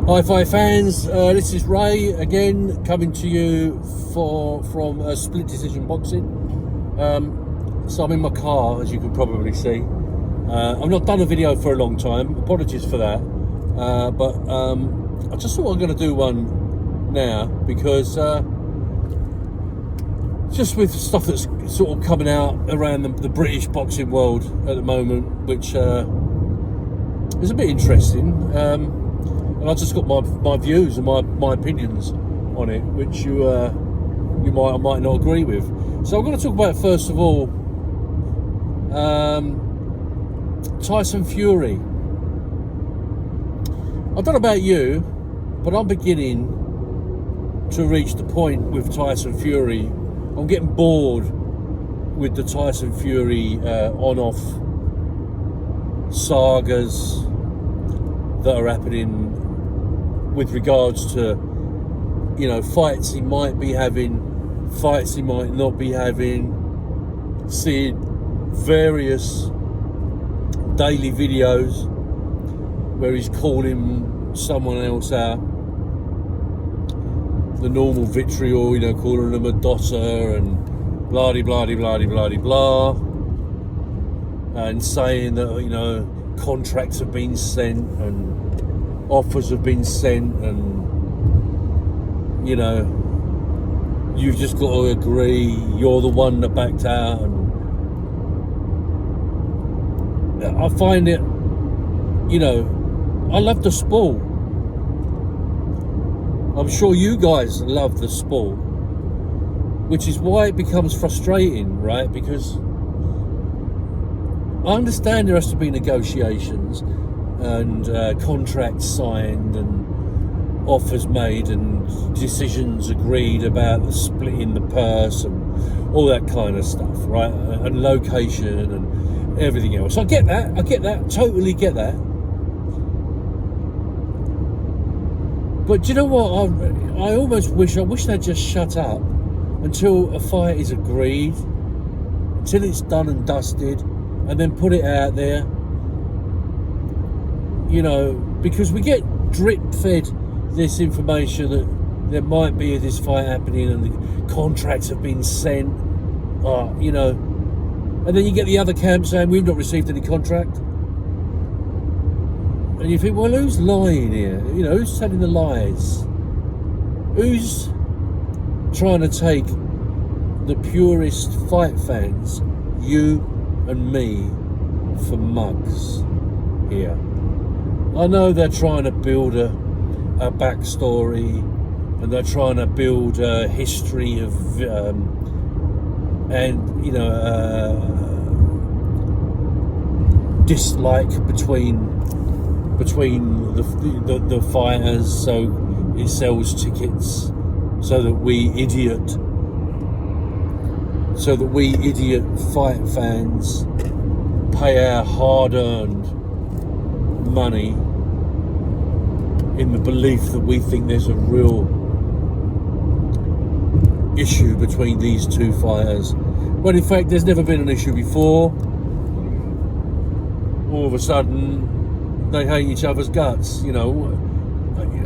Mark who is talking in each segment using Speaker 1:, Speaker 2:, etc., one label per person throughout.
Speaker 1: Hi Fight fans, this is Ray again coming to you from Split Decision Boxing. So I'm in my car, as you can probably see. I've not done a video for a long time, apologies for that, but I just thought I'm going to do one now because just with stuff that's sort of coming out around the British boxing world at the moment, which is a bit interesting. And I just got my views and my opinions on it, which you might or might not agree with. So I'm going to talk about, first of all, Tyson Fury. I don't know about you, but I'm beginning to reach the point with Tyson Fury. I'm getting bored with the Tyson Fury on-off sagas that are happening with regards to, you know, fights he might be having, fights he might not be having, seeing various daily videos where he's calling someone else out, the normal vitriol, you know, calling them a dotter and blah-de-blah-de-blah-de-blah-de-blah, and saying that, you know, contracts have been sent and offers have been sent, and you know, you've just got to agree, you're the one that backed out. And I find it, you know, I love the sport. I'm sure you guys love the sport, which is why it becomes frustrating, right? Because I understand there has to be negotiations and contracts signed and offers made and decisions agreed about the splitting the purse and all that kind of stuff, right? And location and everything else. I get that, totally get that. But do you know what? I almost wish they'd just shut up until a fight is agreed, until it's done and dusted, and then put it out there. You know, because we get drip-fed this information that there might be this fight happening and the contracts have been sent, you know, and then you get the other camp saying we've not received any contract. And you think, well, who's lying here? You know, who's telling the lies? Who's trying to take the purest fight fans, you and me, for mugs here? I know they're trying to build a backstory, and they're trying to build a history of, and you know, dislike between the fighters, so it sells tickets, so that we idiot fight fans pay our hard-earned money in the belief that we think there's a real issue between these two fighters, when in fact there's never been an issue before. All of a sudden they hate each other's guts. You know,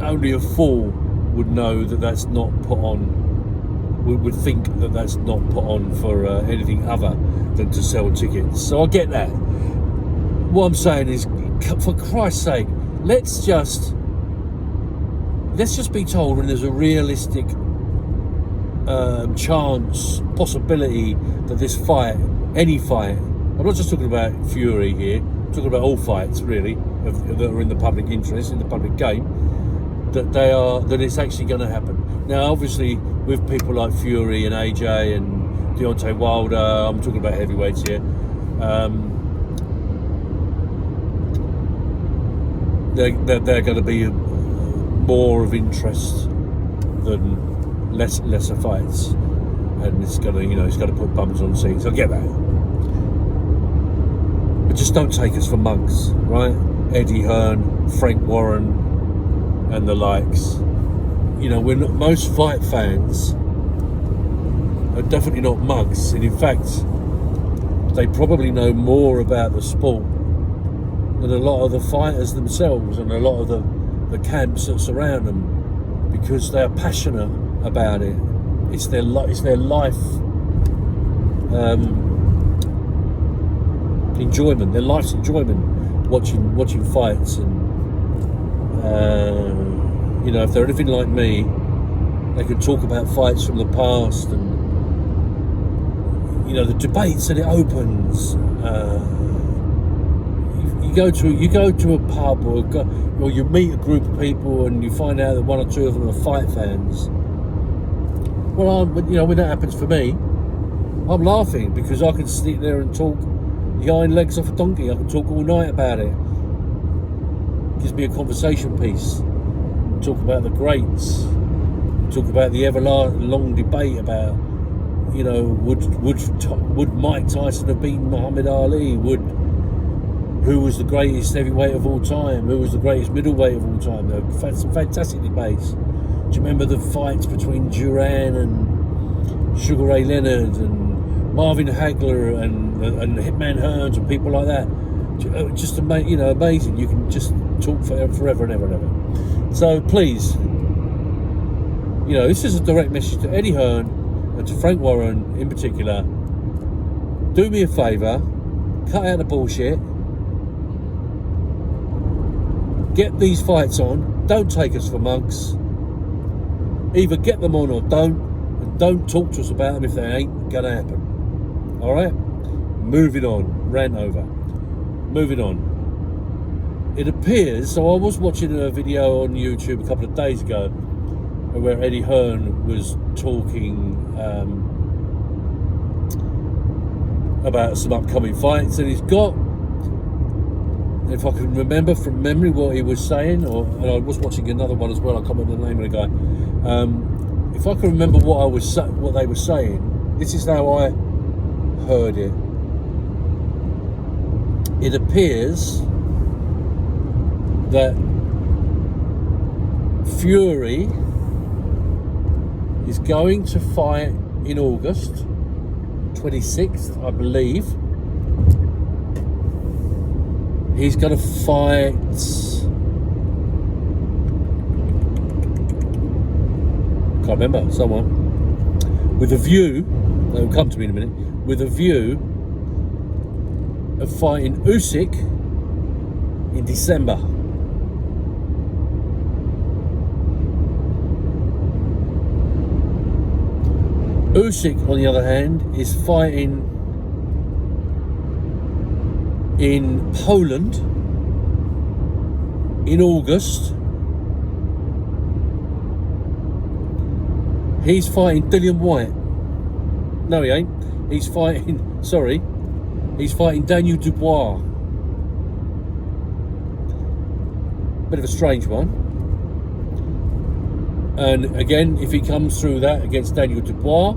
Speaker 1: only a fool would know that that's not put on, would think that that's not put on for anything other than to sell tickets. So I get that. What I'm saying is, for Christ's sake, let's just be told when there's a realistic chance, possibility that this fight, any fight, I'm not just talking about Fury here, I'm talking about all fights really that are in the public interest, in the public game, that it's actually going to happen. Now obviously with people like Fury and AJ and Deontay Wilder, I'm talking about heavyweights here, they're going to be more of interest than lesser fights, and it's going to, you know, it's going to put bums on seats. I get that, but just don't take us for mugs, right? Eddie Hearn, Frank Warren, and the likes. You know, most fight fans are definitely not mugs, and in fact, they probably know more about the sport than a lot of the fighters themselves and a lot of the the camps that surround them, because they are passionate about it. It's their life enjoyment, their life's enjoyment, watching fights. And you know, if they're anything like me, they can talk about fights from the past, and you know, the debates that it opens. You go to a pub, or you meet a group of people, and you find out that one or two of them are fight fans. Well, you know, when that happens for me, I'm laughing, because I can sit there and talk the iron legs off a donkey. I can talk all night about it. Gives me a conversation piece. Talk about the greats. Talk about the long debate about, you know, would Mike Tyson have beaten Muhammad Ali? Who was the greatest heavyweight of all time? Who was the greatest middleweight of all time? They've had some fantastic debates. Do you remember the fights between Duran and Sugar Ray Leonard and Marvin Hagler and Hitman Hearns and people like that? Just amazing. You can just talk forever and ever and ever. So please, you know, this is a direct message to Eddie Hearn and to Frank Warren in particular. Do me a favour, cut out the bullshit. Get these fights on. Don't take us for mugs. Either get them on or don't. And don't talk to us about them if they ain't going to happen. Alright? Moving on. Rant over. Moving on. It appears, so I was watching a video on YouTube a couple of days ago where Eddie Hearn was talking about some upcoming fights, and he's got, if I can remember from memory what he was saying, and I was watching another one as well, I can't remember the name of the guy. If I can remember what they were saying, this is how I heard it. It appears that Fury is going to fight in August 26th, I believe. He's going to fight can't remember, someone with a view, they'll come to me in a minute, with a view of fighting Usyk in December. Usyk, on the other hand, is fighting in Poland in August. He's fighting Whyte. No, he ain't. He's fighting Daniel Dubois. Bit of a strange one. And again, if he comes through that against Daniel Dubois,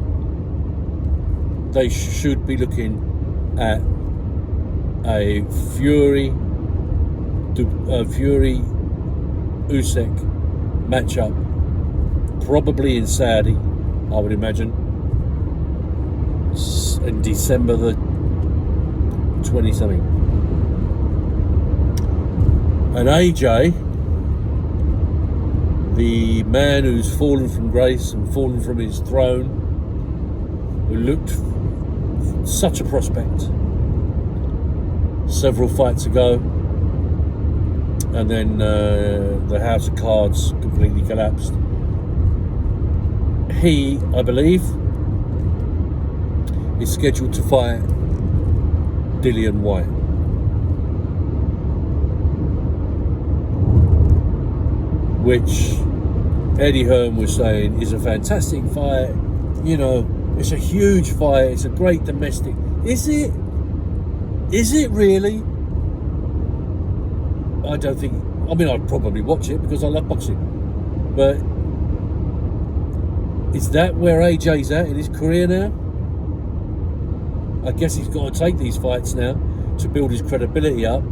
Speaker 1: they should be looking at a Fury Usyk matchup, probably in Saudi, I would imagine, in December the 20-something. And AJ, the man who's fallen from grace and fallen from his throne, who looked such a prospect several fights ago, and then the house of cards completely collapsed. He, I believe, is scheduled to fight Whyte. Which Eddie Hearn was saying is a fantastic fight. You know, it's a huge fight. It's a great domestic. Is it? Is it really? I don't think. I mean, I'd probably watch it because I love boxing. But is that where AJ's at in his career now? I guess he's got to take these fights now to build his credibility up.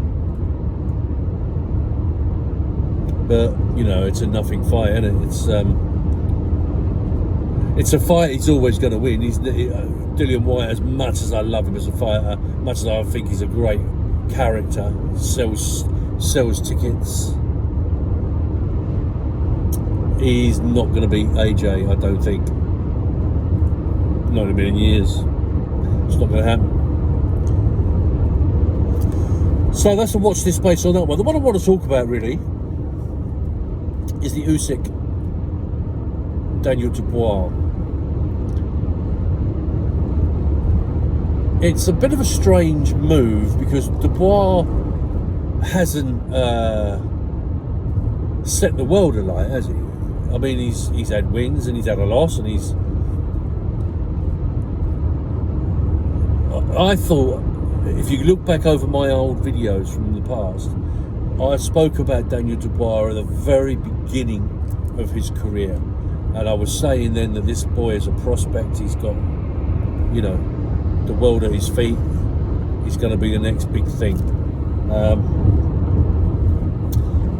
Speaker 1: But, you know, it's a nothing fight, isn't it? It's a fight he's always going to win. Whyte, as much as I love him as a fighter, much as I think he's a great character, sells tickets. he's not going to beat AJ, I don't think. Not in a million years. It's not going to happen. So that's a watch this space on that one. The one I want to talk about really is the Usyk Daniel Dubois. It's a bit of a strange move because Dubois hasn't set the world alight, has he? I mean, he's had wins and he's had a loss, and I thought, if you look back over my old videos from the past, I spoke about Daniel Dubois at the very beginning of his career, and I was saying then that this boy is a prospect. He's got, you know, the world at his feet. He's going to be the next big thing.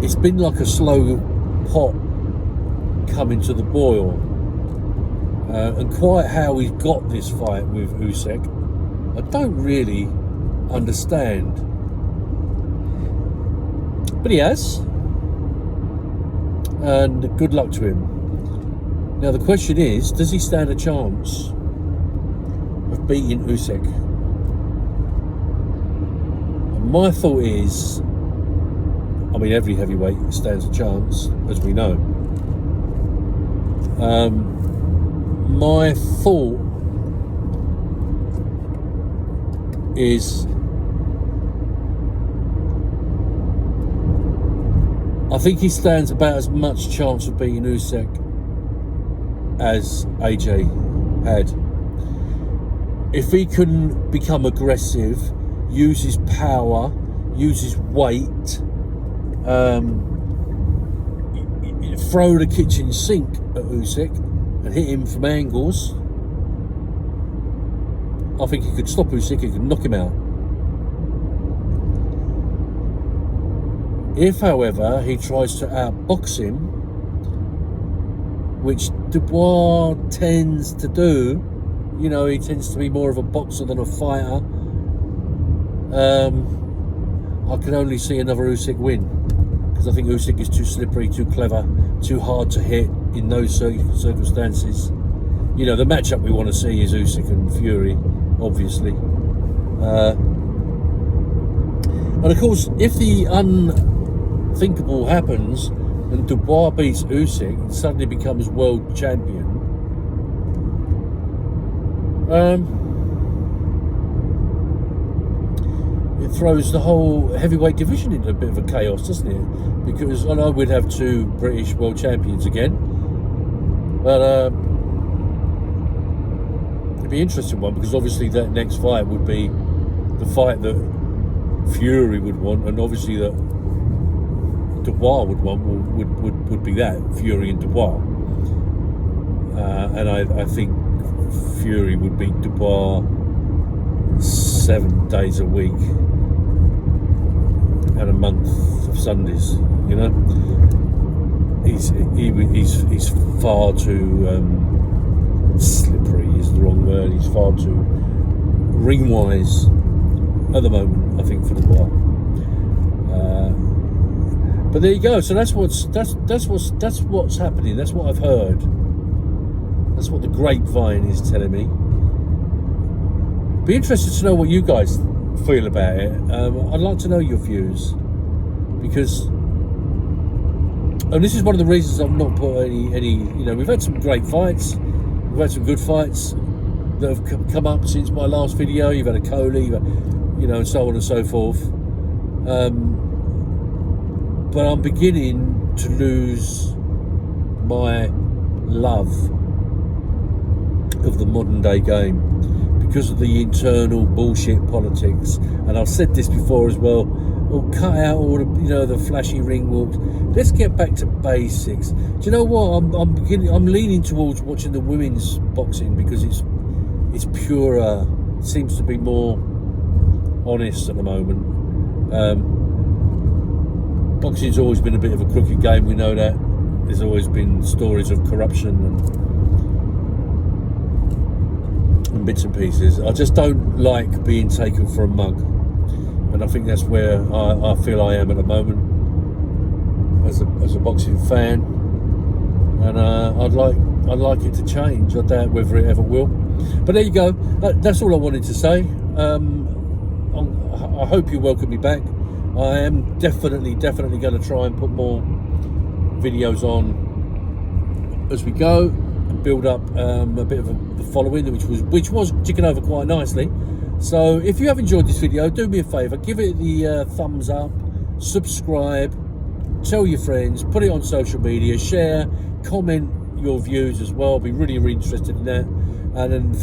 Speaker 1: It's been like a slow pot coming to the boil, and quite how he got this fight with Usyk, I don't really understand. But he has, and good luck to him. Now the question is, does he stand a chance of beating Usyk? And my thought is, I mean, every heavyweight stands a chance, as we know. My thought is, I think he stands about as much chance of beating Usyk as AJ had. If he can become aggressive, use his power, use his weight, throw the kitchen sink at Usyk and hit him from angles, I think he could stop Usyk, he could knock him out. If, however, he tries to outbox him, which Dubois tends to do, you know, he tends to be more of a boxer than a fighter, I can only see another Usyk win, because I think Usyk is too slippery, too clever, too hard to hit in those circumstances. You know, the matchup we want to see is Usyk and Fury, obviously. And of course, if the unthinkable happens and Dubois beats Usyk and suddenly becomes world champion, it throws the whole heavyweight division into a bit of a chaos, doesn't it? Because I know we'd have two British world champions again, but it'd be an interesting one, because obviously that next fight would be the fight that Fury would want, and obviously that Dubois would want would be that, Fury and Dubois. And I think Fury would beat Dubois 7 days a week and a month of Sundays. You know, he's far too slippery is the wrong word. He's far too ring wise at the moment, I think, for Dubois. But there you go. So that's what's happening. That's what I've heard. That's what the grapevine is telling me. Be interested to know what you guys feel about it. I'd like to know your views, because, and this is one of the reasons I've not put any. You know, we've had some great fights. We've had some good fights that have come up since my last video. You've had a Coley, you know, and so on and so forth. But I'm beginning to lose my love of the modern day game because of the internal bullshit politics. And I've said this before as well. We'll cut out all the, you know, the flashy ring walks. Let's get back to basics. Do you know what? I'm leaning towards watching the women's boxing, because it's purer. It seems to be more honest at the moment. Boxing's always been a bit of a crooked game. We know that. There's always been stories of corruption and bits and pieces. I just don't like being taken for a mug, and I think that's where I feel I am at the moment as a boxing fan. and I'd like it to change. I doubt whether it ever will, but there you go. That's all I wanted to say. I hope you welcome me back. I am definitely going to try and put more videos on as we go and build up a bit of a following, which was ticking over quite nicely. So if you have enjoyed this video, do me a favour, give it the thumbs up, subscribe, tell your friends, put it on social media, share, comment your views as well. I'll be really interested in that. And then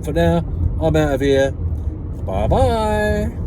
Speaker 1: for now, I'm out of here. Bye bye.